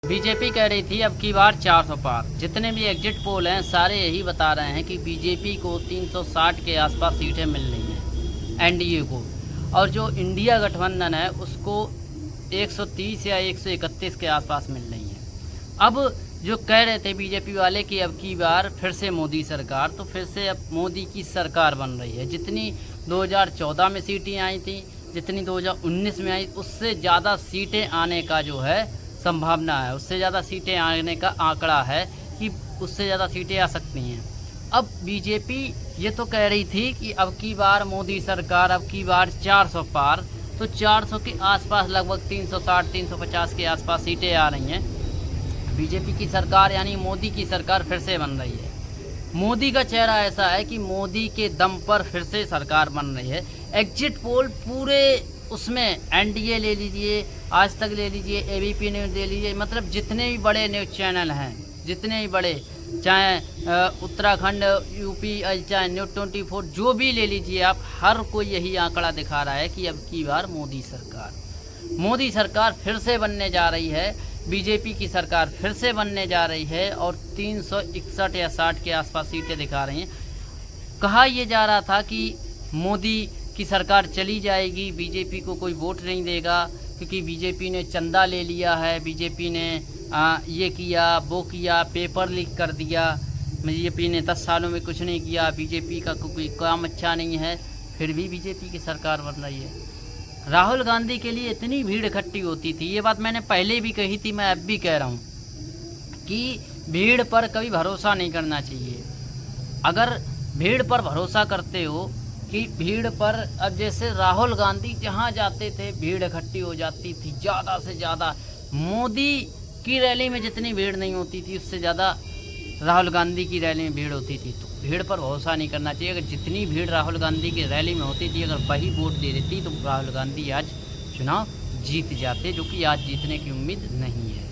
BJP कह रही थी अब की बार 400 पार। जितने भी एग्जिट पोल हैं सारे यही बता रहे हैं कि बीजेपी को 360 के आसपास सीटें मिल रही हैं एनडीए को, और जो इंडिया गठबंधन है उसको 130 या 131 के आसपास मिल रही हैं। अब जो कह रहे थे बीजेपी वाले कि अब की बार फिर से मोदी सरकार, तो फिर से अब मोदी की सरकार बन रही है। जितनी 2014 में सीटें आई थी, जितनी 2019 में आई, उससे ज़्यादा सीटें आने का जो है संभावना है, उससे ज़्यादा सीटें आने का आंकड़ा है कि उससे ज़्यादा सीटें आ सकती हैं। अब बीजेपी ये तो कह रही थी कि अब की बार मोदी सरकार, अब की बार 400 पार, तो 400 के आसपास लगभग 360-350 के आसपास सीटें आ रही हैं। बीजेपी की सरकार यानी मोदी की सरकार फिर से बन रही है। मोदी का चेहरा ऐसा है कि मोदी के दम पर फिर से सरकार बन रही है। एग्जिट पोल पूरे उसमें एनडीए ले लीजिए, आज तक ले लीजिए, एबीपी न्यूज़ ले लीजिए, मतलब जितने भी बड़े न्यूज़ चैनल हैं, जितने भी बड़े, चाहे उत्तराखंड, यूपी, चाहे न्यूज़ 24, जो भी ले लीजिए आप, हर कोई यही आंकड़ा दिखा रहा है कि अब की बार मोदी सरकार फिर से बनने जा रही है। बीजेपी की सरकार फिर से बनने जा रही है और 361 या 60 के आसपास सीटें दिखा रही हैं। कहा यह जा रहा था कि मोदी की सरकार चली जाएगी, बीजेपी को कोई वोट नहीं देगा क्योंकि बीजेपी ने चंदा ले लिया है, बीजेपी ने ये किया वो किया, पेपर लीक कर दिया, बीजेपी ने 10 सालों में कुछ नहीं किया, बीजेपी का कोई काम अच्छा नहीं है, फिर भी बीजेपी की सरकार बन रही है। राहुल गांधी के लिए इतनी भीड़ इकट्ठी होती थी, ये बात मैंने पहले भी कही थी, मैं अब भी कह रहा हूँ कि भीड़ पर कभी भरोसा नहीं करना चाहिए। अगर भीड़ पर भरोसा करते हो कि भीड़ पर, अब जैसे राहुल गांधी जहाँ जाते थे भीड़ इकट्ठी हो जाती थी ज़्यादा से ज़्यादा। मोदी की रैली में जितनी भीड़ नहीं होती थी उससे ज़्यादा राहुल गांधी की रैली में भीड़ होती थी। तो भीड़ पर भरोसा नहीं करना चाहिए। अगर जितनी भीड़ राहुल गांधी की रैली में होती थी, अगर वही वोट दे देती तो राहुल गांधी आज चुनाव जीत जाते, जो कि आज जीतने की उम्मीद नहीं है।